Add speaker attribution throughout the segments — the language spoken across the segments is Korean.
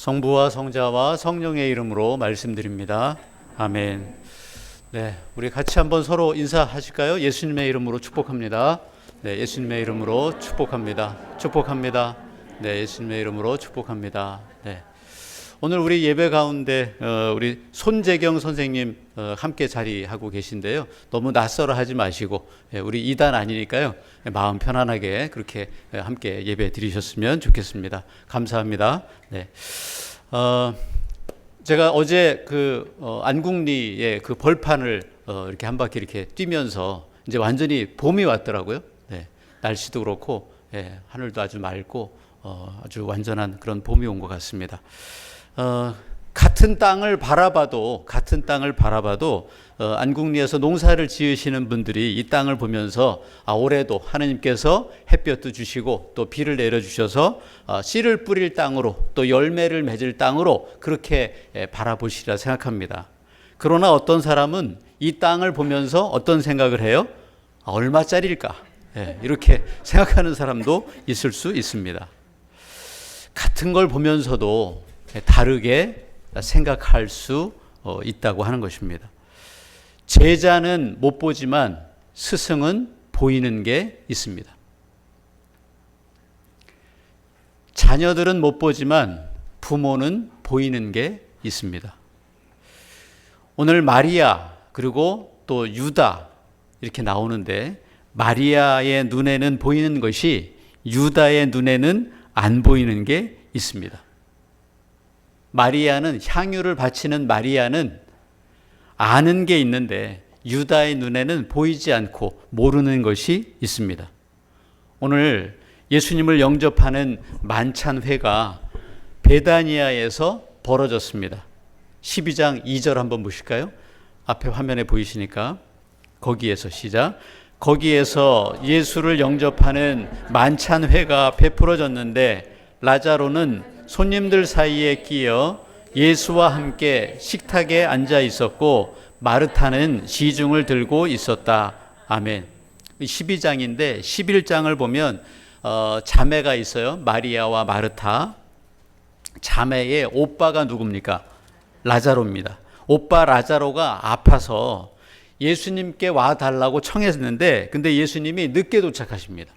Speaker 1: 성부와 성자와 성령의 이름으로 말씀드립니다. 아멘. 네, 우리 같이 한번 서로 인사하실까요? 예수님의 이름으로 축복합니다. 네, 예수님의 이름으로 축복합니다. 축복합니다. 네, 예수님의 이름으로 축복합니다. 네. 오늘 우리 예배 가운데 우리 손재경 선생님 함께 자리하고 계신데요. 너무 낯설어 하지 마시고 우리 이단 아니니까요. 마음 편안하게 그렇게 함께 예배 드리셨으면 좋겠습니다. 감사합니다. 네. 제가 어제 안국리의 그 벌판을 이렇게 한 바퀴 이렇게 뛰면서 이제 완전히 봄이 왔더라고요. 네. 날씨도 그렇고 하늘도 아주 맑고 아주 완전한 그런 봄이 온 것 같습니다. 같은 땅을 바라봐도 안국리에서 농사를 지으시는 분들이 이 땅을 보면서 올해도 하나님께서 햇볕도 주시고 또 비를 내려주셔서 씨를 뿌릴 땅으로 또 열매를 맺을 땅으로 그렇게 바라보시리라 생각합니다. 그러나 어떤 사람은 이 땅을 보면서 어떤 생각을 해요? 얼마짜리일까? 이렇게 생각하는 사람도 있을 수 있습니다. 같은 걸 보면서도 다르게 생각할 수 있다고 하는 것입니다. 제자는 못 보지만 스승은 보이는 게 있습니다. 자녀들은 못 보지만 부모는 보이는 게 있습니다. 오늘 마리아 그리고 또 유다 이렇게 나오는데 마리아의 눈에는 보이는 것이 유다의 눈에는 안 보이는 게 있습니다. 마리아는 향유를 바치는 마리아는 아는 게 있는데 유다의 눈에는 보이지 않고 모르는 것이 있습니다. 오늘 예수님을 영접하는 만찬회가 베다니아에서 벌어졌습니다. 12장 2절 한번 보실까요? 앞에 화면에 보이시니까 거기에서 시작. 거기에서 예수를 영접하는 만찬회가 베풀어졌는데 라자로는 손님들 사이에 끼어 예수와 함께 식탁에 앉아 있었고 마르타는 시중을 들고 있었다. 아멘. 12장인데 11장을 보면 자매가 있어요. 마리아와 마르타. 자매의 오빠가 누굽니까? 라자로입니다. 오빠 라자로가 아파서 예수님께 와달라고 청했는데 근데 예수님이 늦게 도착하십니다.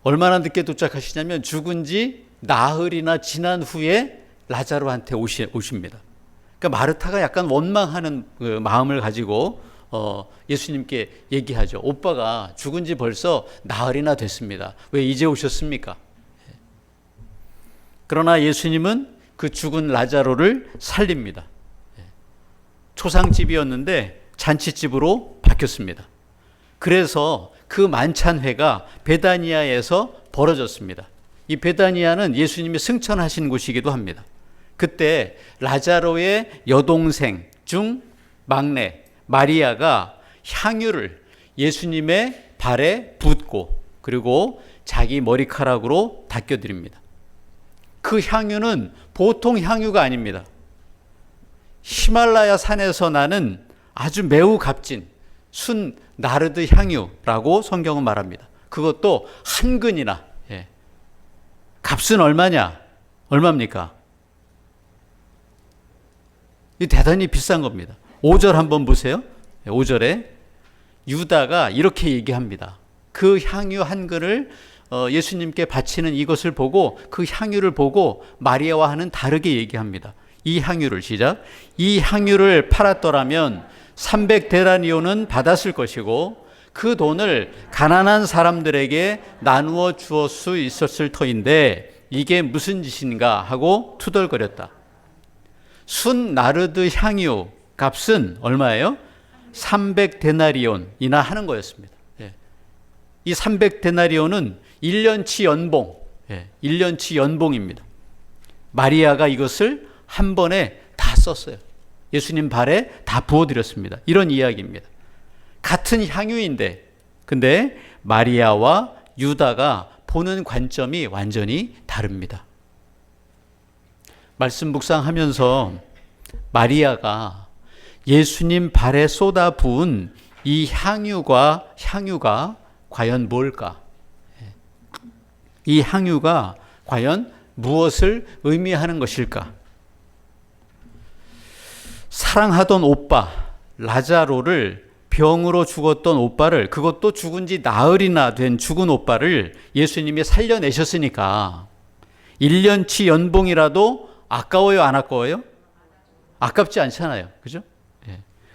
Speaker 1: 얼마나 늦게 도착하시냐면 죽은 지 나흘이나 지난 후에 라자로한테 오십니다. 그러니까 마르타가 약간 원망하는 그 마음을 가지고 예수님께 얘기하죠. 오빠가 죽은 지 벌써 나흘이나 됐습니다. 왜 이제 오셨습니까? 그러나 예수님은 그 죽은 라자로를 살립니다. 초상집이었는데 잔치집으로 바뀌었습니다. 그래서 그 만찬회가 베다니아에서 벌어졌습니다. 이 베다니아는 예수님이 승천하신 곳이기도 합니다. 그때 라자로의 여동생 중 막내 마리아가 향유를 예수님의 발에 붓고 그리고 자기 머리카락으로 닦여드립니다. 그 향유는 보통 향유가 아닙니다. 히말라야 산에서 나는 아주 매우 값진 순 나르드 향유라고 성경은 말합니다. 그것도 한 근이나. 값은 얼마냐? 얼마입니까? 이 대단히 비싼 겁니다. 5절 한번 보세요. 5절에 유다가 이렇게 얘기합니다. 그 향유 한 근을 예수님께 바치는 이것을 보고 그 향유를 보고 마리아와는 다르게 얘기합니다. 이 향유를 시작. 이 향유를 팔았더라면 300데나리온은 받았을 것이고 그 돈을 가난한 사람들에게 나누어 주었을 수 있었을 터인데 이게 무슨 짓인가 하고 투덜거렸다. 순 나르드 향유 값은 얼마예요? 300데나리온이나 하는 거였습니다. 이 300데나리온은 1년치 연봉, 1년치 연봉입니다. 마리아가 이것을 한 번에 다 썼어요. 예수님 발에 다 부어드렸습니다. 이런 이야기입니다. 같은 향유인데 근데 마리아와 유다가 보는 관점이 완전히 다릅니다. 말씀 묵상하면서 마리아가 예수님 발에 쏟아 부은 이 향유가 과연 뭘까? 이 향유가 과연 무엇을 의미하는 것일까? 사랑하던 오빠 라자로를, 병으로 죽었던 오빠를, 그것도 죽은 지 나흘이나 된 죽은 오빠를 예수님이 살려내셨으니까 1년치 연봉이라도 아까워요, 안 아까워요? 아깝지 않잖아요. 그죠?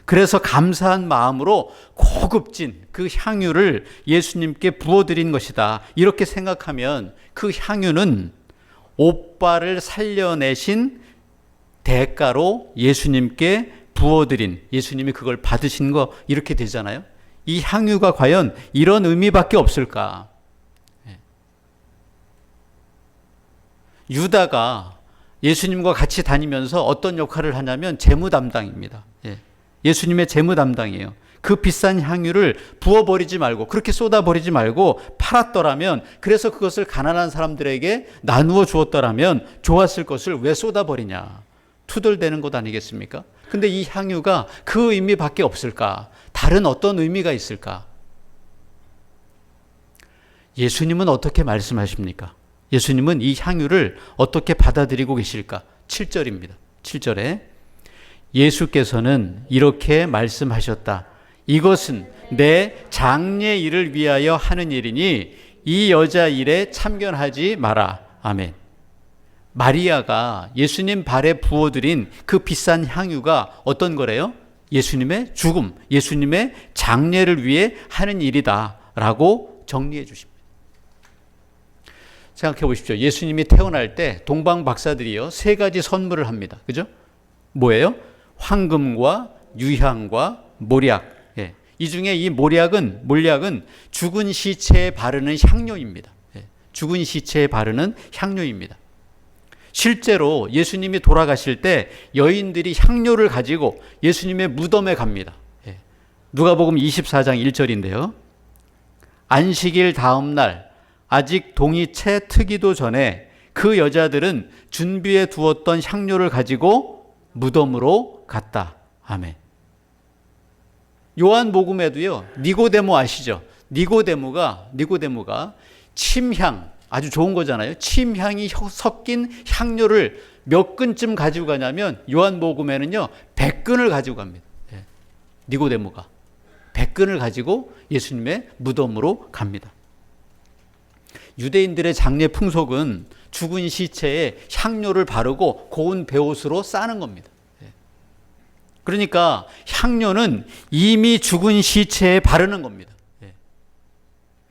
Speaker 1: 그래서 감사한 마음으로 고급진 그 향유를 예수님께 부어드린 것이다. 이렇게 생각하면 그 향유는 오빠를 살려내신 대가로 예수님께 부어드린, 예수님이 그걸 받으신 거, 이렇게 되잖아요. 이 향유가 과연 이런 의미밖에 없을까? 유다가 예수님과 같이 다니면서 어떤 역할을 하냐면 재무 담당입니다. 예수님의 재무 담당이에요. 그 비싼 향유를 부어버리지 말고, 그렇게 쏟아버리지 말고 팔았더라면, 그래서 그것을 가난한 사람들에게 나누어 주었더라면 좋았을 것을 왜 쏟아버리냐. 투덜대는 것 아니겠습니까? 근데 이 향유가 그 의미밖에 없을까? 다른 어떤 의미가 있을까? 예수님은 어떻게 말씀하십니까? 예수님은 이 향유를 어떻게 받아들이고 계실까? 7절입니다. 7절에 예수께서는 이렇게 말씀하셨다. 이것은 내 장례 일을 위하여 하는 일이니 이 여자 일에 참견하지 마라. 아멘. 마리아가 예수님 발에 부어드린 그 비싼 향유가 어떤 거래요? 예수님의 죽음, 예수님의 장례를 위해 하는 일이다 라고 정리해 주십니다. 생각해 보십시오. 예수님이 태어날 때 동방 박사들이요 3가지 선물을 합니다. 그죠? 뭐예요? 황금과 유향과 몰약. 이 중에 이 몰약은 죽은 시체에 바르는 향료입니다. 죽은 시체에 바르는 향료입니다. 실제로 예수님이 돌아가실 때 여인들이 향료를 가지고 예수님의 무덤에 갑니다. 누가복음 24장 1절인데요. 안식일 다음 날 아직 동이 채 트기도 전에 그 여자들은 준비해 두었던 향료를 가지고 무덤으로 갔다. 아멘. 요한복음에도요. 니고데모 아시죠? 니고데모가 침향, 아주 좋은 거잖아요. 침향이 섞인 향료를 몇 근쯤 가지고 가냐면 요한복음에는요 100근을 가지고 갑니다. 니고데모가 100근을 가지고 예수님의 무덤으로 갑니다. 유대인들의 장례 풍속은 죽은 시체에 향료를 바르고 고운 베옷으로 싸는 겁니다. 그러니까 향료는 이미 죽은 시체에 바르는 겁니다.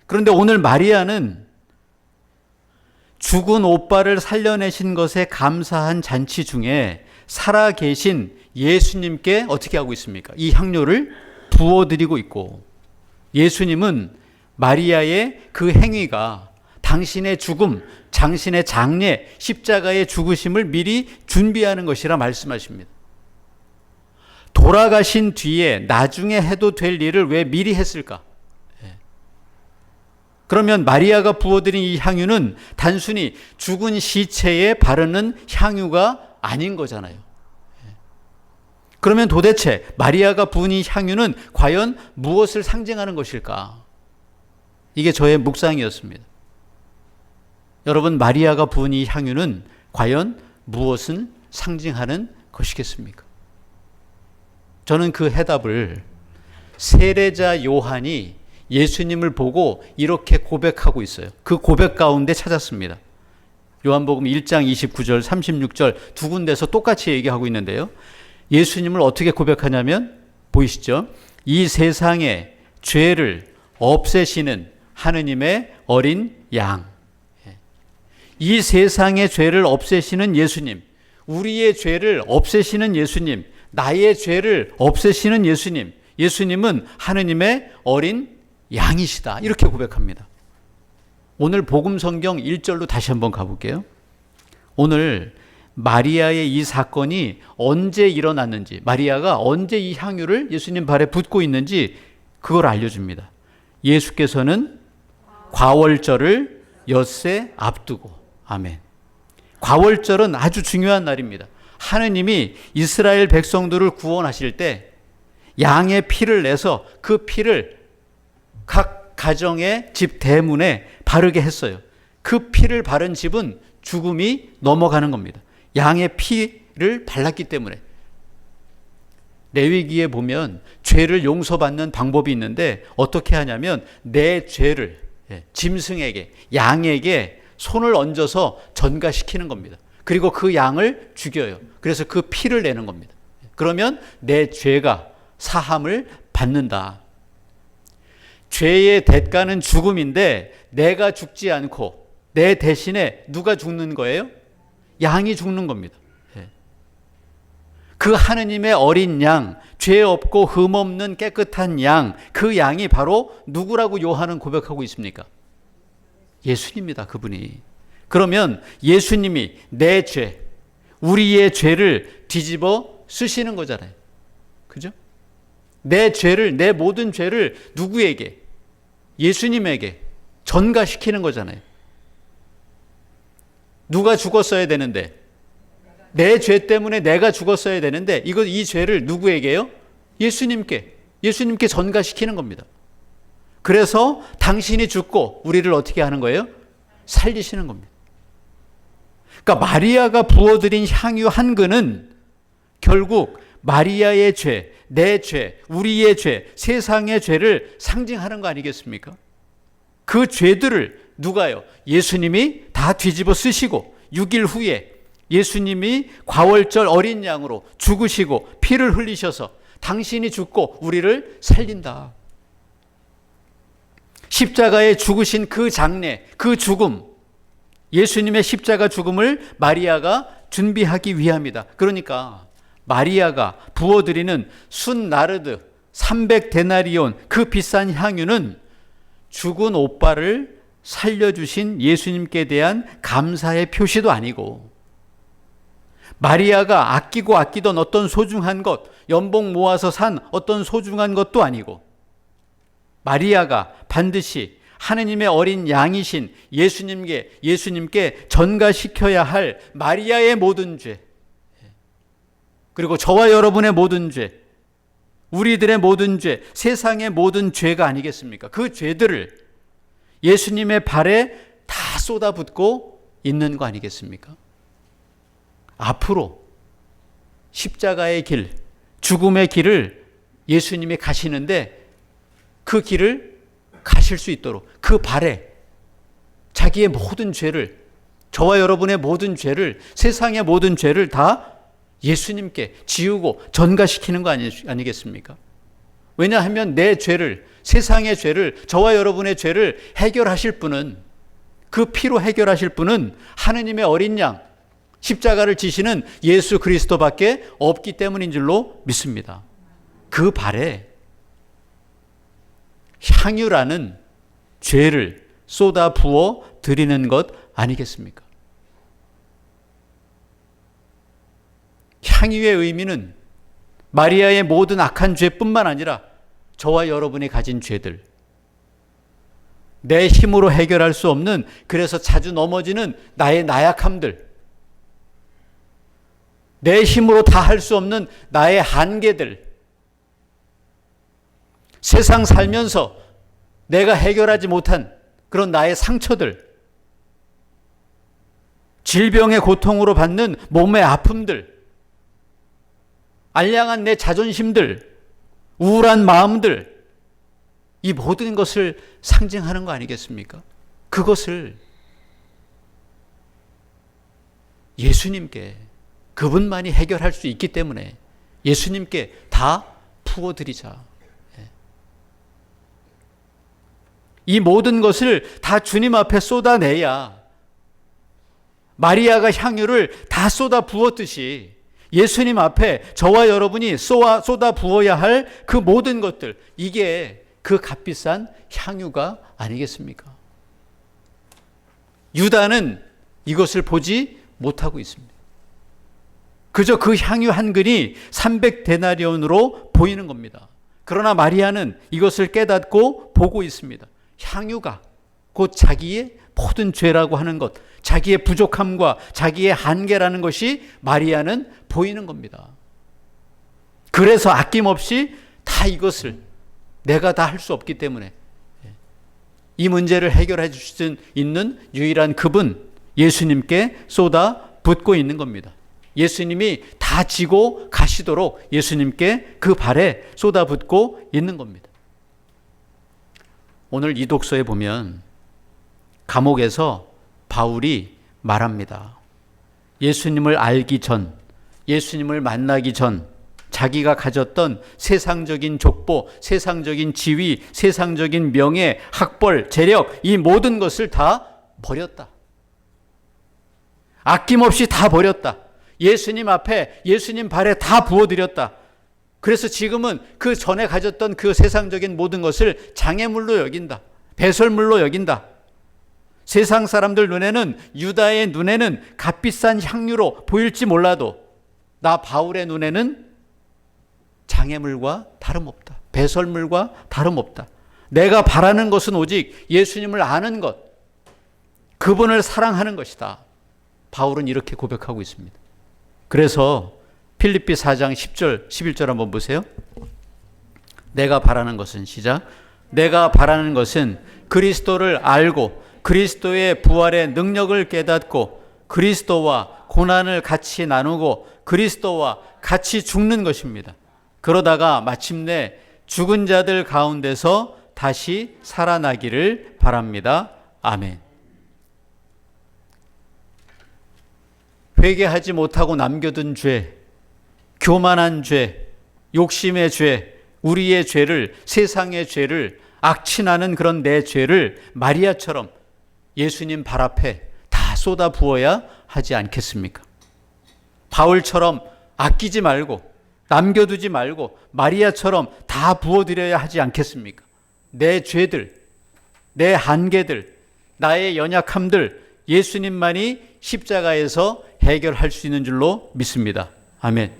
Speaker 1: 그런데 오늘 마리아는 죽은 오빠를 살려내신 것에 감사한 잔치 중에 살아계신 예수님께 어떻게 하고 있습니까? 이 향료를 부어드리고 있고, 예수님은 마리아의 그 행위가 당신의 죽음, 당신의 장례, 십자가의 죽으심을 미리 준비하는 것이라 말씀하십니다. 돌아가신 뒤에 나중에 해도 될 일을 왜 미리 했을까? 그러면 마리아가 부어드린 이 향유는 단순히 죽은 시체에 바르는 향유가 아닌 거잖아요. 그러면 도대체 마리아가 부은 이 향유는 과연 무엇을 상징하는 것일까? 이게 저의 묵상이었습니다. 여러분, 마리아가 부은 이 향유는 과연 무엇을 상징하는 것이겠습니까? 저는 그 해답을 세례자 요한이 예수님을 보고 이렇게 고백하고 있어요. 그 고백 가운데 찾았습니다. 요한복음 1장 29절, 36절 두 군데서 똑같이 얘기하고 있는데요. 예수님을 어떻게 고백하냐면, 보이시죠? 이 세상의 죄를 없애시는 하느님의 어린 양. 이 세상의 죄를 없애시는 예수님, 우리의 죄를 없애시는 예수님, 나의 죄를 없애시는 예수님, 예수님은 하느님의 어린 양이시다. 이렇게 고백합니다. 오늘 복음 성경 1절로 다시 한번 가볼게요. 오늘 마리아의 이 사건이 언제 일어났는지, 마리아가 언제 이 향유를 예수님 발에 붓고 있는지 그걸 알려줍니다. 예수께서는 과월절을 엿새 앞두고, 아멘. 과월절은 아주 중요한 날입니다. 하느님이 이스라엘 백성들을 구원하실 때 양의 피를 내서 그 피를 각 가정의 집 대문에 바르게 했어요. 그 피를 바른 집은 죽음이 넘어가는 겁니다. 양의 피를 발랐기 때문에. 레위기에 보면 죄를 용서받는 방법이 있는데 어떻게 하냐면 내 죄를 짐승에게, 양에게 손을 얹어서 전가시키는 겁니다. 그리고 그 양을 죽여요. 그래서 그 피를 내는 겁니다. 그러면 내 죄가 사함을 받는다. 죄의 대가는 죽음인데 내가 죽지 않고 내 대신에 누가 죽는 거예요? 양이 죽는 겁니다. 그 하느님의 어린 양, 죄 없고 흠 없는 깨끗한 양, 그 양이 바로 누구라고 요한은 고백하고 있습니까? 예수님입니다. 그분이. 그러면 예수님이 내 죄, 우리의 죄를 뒤집어 쓰시는 거잖아요. 그죠? 내 죄를, 내 모든 죄를 누구에게? 예수님에게 전가시키는 거잖아요. 누가 죽었어야 되는데, 내 죄 때문에 내가 죽었어야 되는데 이 죄를 누구에게요? 예수님께 전가시키는 겁니다. 그래서 당신이 죽고 우리를 어떻게 하는 거예요? 살리시는 겁니다. 그러니까 마리아가 부어드린 향유 한 근은 결국 마리아의 죄, 내 죄, 우리의 죄, 세상의 죄를 상징하는 거 아니겠습니까? 그 죄들을 누가요? 예수님이 다 뒤집어 쓰시고 6일 후에 예수님이 과월절 어린 양으로 죽으시고 피를 흘리셔서 당신이 죽고 우리를 살린다. 십자가에 죽으신 그 장례, 그 죽음, 예수님의 십자가 죽음을 마리아가 준비하기 위함이다. 그러니까 마리아가 부어드리는 순나르드 300데나리온 그 비싼 향유는 죽은 오빠를 살려주신 예수님께 대한 감사의 표시도 아니고, 마리아가 아끼고 아끼던 어떤 소중한 것, 연봉 모아서 산 어떤 소중한 것도 아니고, 마리아가 반드시 하느님의 어린 양이신 예수님께 전가시켜야 할 마리아의 모든 죄, 그리고 저와 여러분의 모든 죄, 우리들의 모든 죄, 세상의 모든 죄가 아니겠습니까? 그 죄들을 예수님의 발에 다 쏟아붓고 있는 거 아니겠습니까? 앞으로 십자가의 길, 죽음의 길을 예수님이 가시는데 그 길을 가실 수 있도록 그 발에 자기의 모든 죄를, 저와 여러분의 모든 죄를, 세상의 모든 죄를 다 예수님께 지우고 전가시키는 거 아니겠습니까? 왜냐하면 내 죄를, 세상의 죄를, 저와 여러분의 죄를 해결하실 분은, 그 피로 해결하실 분은 하느님의 어린 양, 십자가를 지시는 예수 그리스도밖에 없기 때문인 줄로 믿습니다. 그 발에 향유라는 죄를 쏟아 부어 드리는 것 아니겠습니까? 향유의 의미는 마리아의 모든 악한 죄뿐만 아니라 저와 여러분이 가진 죄들, 내 힘으로 해결할 수 없는, 그래서 자주 넘어지는 나의 나약함들, 내 힘으로 다 할 수 없는 나의 한계들, 세상 살면서 내가 해결하지 못한 그런 나의 상처들, 질병의 고통으로 받는 몸의 아픔들, 알량한 내 자존심들, 우울한 마음들, 이 모든 것을 상징하는 거 아니겠습니까? 그것을 예수님께, 그분만이 해결할 수 있기 때문에 예수님께 다 부어드리자. 이 모든 것을 다 주님 앞에 쏟아내야 마리아가 향유를 다 쏟아 부었듯이 예수님 앞에 저와 여러분이 쏟아 부어야 할 그 모든 것들, 이게 그 값비싼 향유가 아니겠습니까? 유다는 이것을 보지 못하고 있습니다. 그저 그 향유 한 근이 300데나리온으로 보이는 겁니다. 그러나 마리아는 이것을 깨닫고 보고 있습니다. 향유가 곧 자기의 모든 죄라고 하는 것, 자기의 부족함과 자기의 한계라는 것이 마리아는 보이는 겁니다. 그래서 아낌없이 다 이것을, 내가 다 할 수 없기 때문에 이 문제를 해결해 줄 수 있는 유일한 그분, 예수님께 쏟아 붓고 있는 겁니다. 예수님이 다 지고 가시도록 예수님께 그 발에 쏟아 붓고 있는 겁니다. 오늘 이 독서에 보면 감옥에서 바울이 말합니다. 예수님을 알기 전, 예수님을 만나기 전 자기가 가졌던 세상적인 족보, 세상적인 지위, 세상적인 명예, 학벌, 재력, 이 모든 것을 다 버렸다. 아낌없이 다 버렸다. 예수님 앞에, 예수님 발에 다 부어드렸다. 그래서 지금은 그 전에 가졌던 그 세상적인 모든 것을 장애물로 여긴다. 배설물로 여긴다. 세상 사람들 눈에는, 유다의 눈에는 값비싼 향유로 보일지 몰라도 나 바울의 눈에는 장애물과 다름없다. 배설물과 다름없다. 내가 바라는 것은 오직 예수님을 아는 것, 그분을 사랑하는 것이다. 바울은 이렇게 고백하고 있습니다. 그래서 필립비 4장 10절, 11절 한번 보세요. 내가 바라는 것은, 시작. 내가 바라는 것은 그리스도를 알고 그리스도의 부활의 능력을 깨닫고 그리스도와 고난을 같이 나누고 그리스도와 같이 죽는 것입니다. 그러다가 마침내 죽은 자들 가운데서 다시 살아나기를 바랍니다. 아멘. 회개하지 못하고 남겨둔 죄, 교만한 죄, 욕심의 죄, 우리의 죄를, 세상의 죄를, 악취나는 그런 내 죄를 마리아처럼 예수님 발 앞에 다 쏟아 부어야 하지 않겠습니까? 바울처럼 아끼지 말고 남겨두지 말고 마리아처럼 다 부어드려야 하지 않겠습니까? 내 죄들, 내 한계들, 나의 연약함들 예수님만이 십자가에서 해결할 수 있는 줄로 믿습니다. 아멘.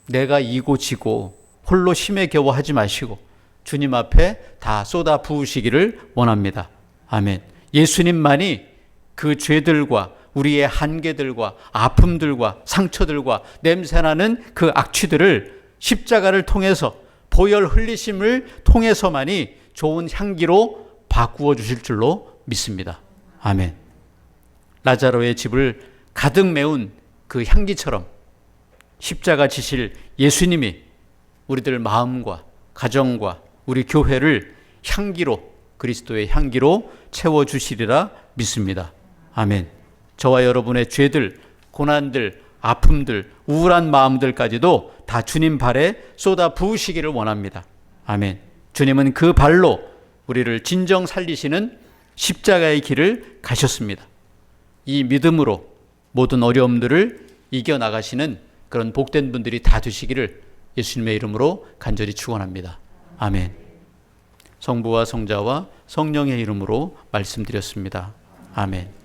Speaker 1: 내가 이고 지고 홀로 힘에 겨워 하지 마시고 주님 앞에 다 쏟아 부으시기를 원합니다. 아멘. 예수님만이 그 죄들과 우리의 한계들과 아픔들과 상처들과 냄새나는 그 악취들을 십자가를 통해서 보혈 흘리심을 통해서만이 좋은 향기로 바꾸어 주실 줄로 믿습니다. 아멘. 라자로의 집을 가득 메운 그 향기처럼 십자가 지실 예수님이 우리들 마음과 가정과 우리 교회를 향기로, 그리스도의 향기로 채워주시리라 믿습니다. 아멘. 저와 여러분의 죄들, 고난들, 아픔들, 우울한 마음들까지도 다 주님 발에 쏟아 부으시기를 원합니다. 아멘. 주님은 그 발로 우리를 진정 살리시는 십자가의 길을 가셨습니다. 이 믿음으로 모든 어려움들을 이겨나가시는 그런 복된 분들이 다 되시기를 예수님의 이름으로 간절히 축원합니다. 아멘. 성부와 성자와 성령의 이름으로 말씀드렸습니다. 아멘.